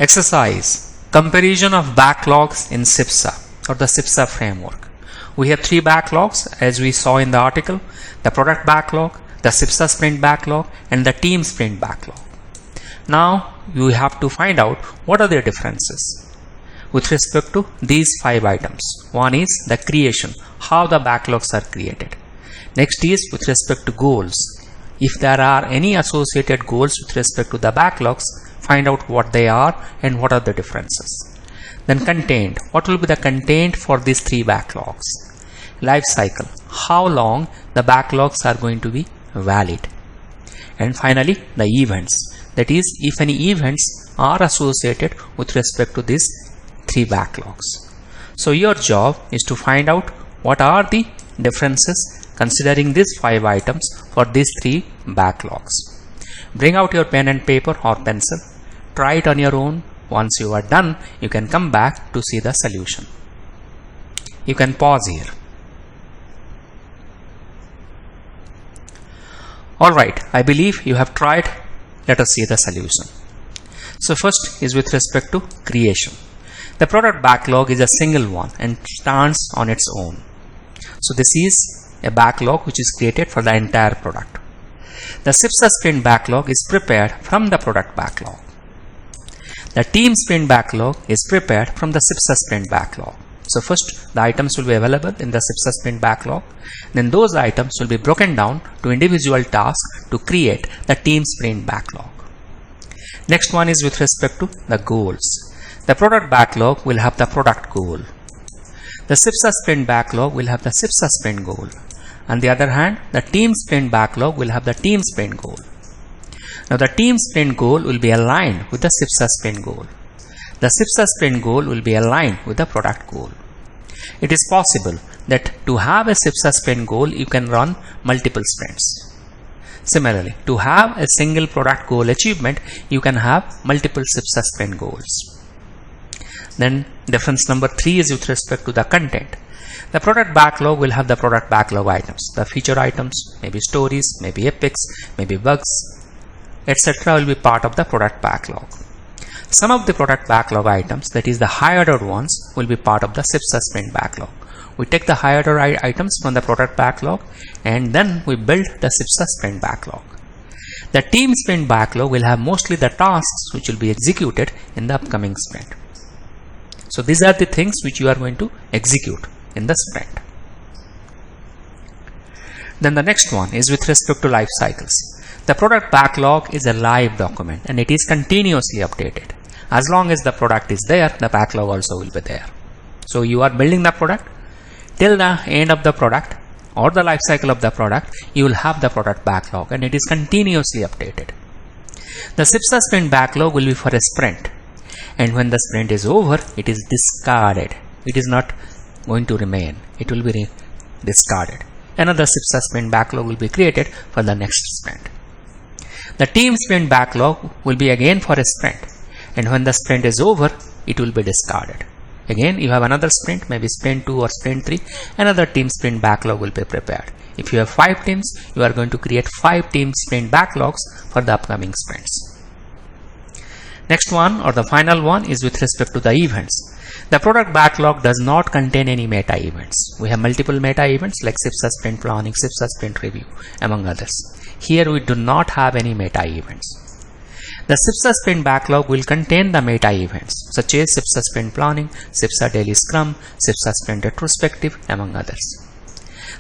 Exercise: comparison of backlogs in CIPSA or the CIPSA framework. We have three backlogs as we saw in the article: the product backlog, the CIPSA sprint backlog, and the team sprint backlog. Now you have to find out what are their differences with respect to these 5 items. One is the creation, how the backlogs are created. Next is with respect to goals. If there are any associated goals with respect to the backlogs, find out what they are and what are the differences. Then content, what will be the content for these 3 backlogs. Life cycle, how long the backlogs are going to be valid. And finally the events, that is if any events are associated with respect to these 3 backlogs. So your job is to find out what are the differences considering these 5 items for these 3 backlogs. Bring out your pen and paper or pencil. Try it on your own. Once you are done, you can come back to see the solution. You can pause here. Alright, I believe you have tried. Let us see the solution. So first is with respect to creation. The product backlog is a single one and stands on its own. So this is a backlog which is created for the entire product. The CIPSA sprint backlog is prepared from the product backlog. The team sprint backlog is prepared from the CIPSA sprint backlog. So first the items will be available in the CIPSA sprint backlog. Then those items will be broken down to individual tasks to create the team sprint backlog. Next one is with respect to the goals. The product backlog will have the product goal. The CIPSA sprint backlog will have the CIPSA sprint goal. On the other hand, the team sprint backlog will have the team sprint goal. Now the team sprint goal will be aligned with the CIPSA sprint goal. The CIPSA sprint goal will be aligned with the product goal. It is possible that to have a CIPSA sprint goal, you can run multiple sprints. Similarly, to have a single product goal achievement, you can have multiple CIPSA sprint goals. Then difference number 3 is with respect to the content. The product backlog will have the product backlog items, the feature items, maybe stories, maybe epics, maybe bugs, etc. will be part of the product backlog. Some of the product backlog items, that is the high order ones, will be part of the CIPSA sprint backlog. We take the high order items from the product backlog and then we build the CIPSA sprint backlog. The team sprint backlog will have mostly the tasks which will be executed in the upcoming sprint. So these are the things which you are going to execute in the sprint. Then the next one is with respect to life cycles. The product backlog is a live document and it is continuously updated. As long as the product is there, the backlog also will be there. So you are building the product till the end of the product or the life cycle of the product, you will have the product backlog and it is continuously updated. The CIPSA sprint backlog will be for a sprint, and when the sprint is over, it is discarded. It is not going to remain. It will be discarded. Another CIPSA sprint backlog will be created for the next sprint. The team sprint backlog will be again for a sprint, and when the sprint is over, it will be discarded. Again, you have another sprint, maybe sprint 2 or sprint 3, another team sprint backlog will be prepared. If you have 5 teams, you are going to create 5 team sprint backlogs for the upcoming sprints. Next one, or the final one, is with respect to the events. The product backlog does not contain any meta events. We have multiple meta events like CIPSA sprint planning, CIPSA sprint review, among others. Here we do not have any meta events. The CIPSA sprint backlog will contain the meta events such as CIPSA sprint planning, CIPSA daily scrum, CIPSA sprint retrospective, among others.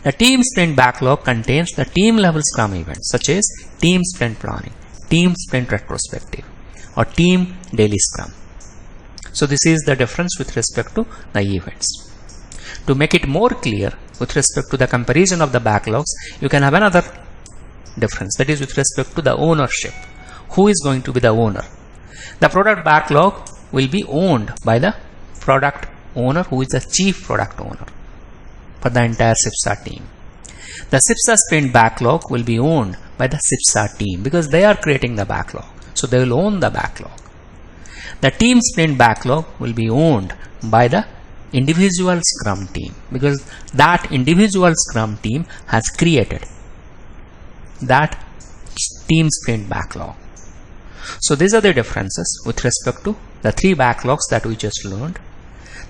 The team sprint backlog contains the team level scrum events such as team sprint planning, team sprint retrospective, or team daily scrum. So this is the difference with respect to the events. To make it more clear with respect to the comparison of the backlogs, you can have another difference, that is with respect to the ownership. Who is going to be the owner? The product backlog will be owned by the product owner, who is the chief product owner for the entire CIPSA team. The CIPSA sprint backlog will be owned by the CIPSA team because they are creating the backlog. So they will own the backlog. The team sprint backlog will be owned by the individual scrum team because that individual scrum team has created that team sprint backlog. So these are the differences with respect to the 3 backlogs that we just learned.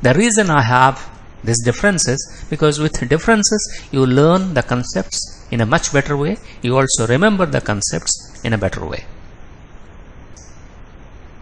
The reason I have these differences because with differences you learn the concepts in a much better way. You also remember the concepts in a better way.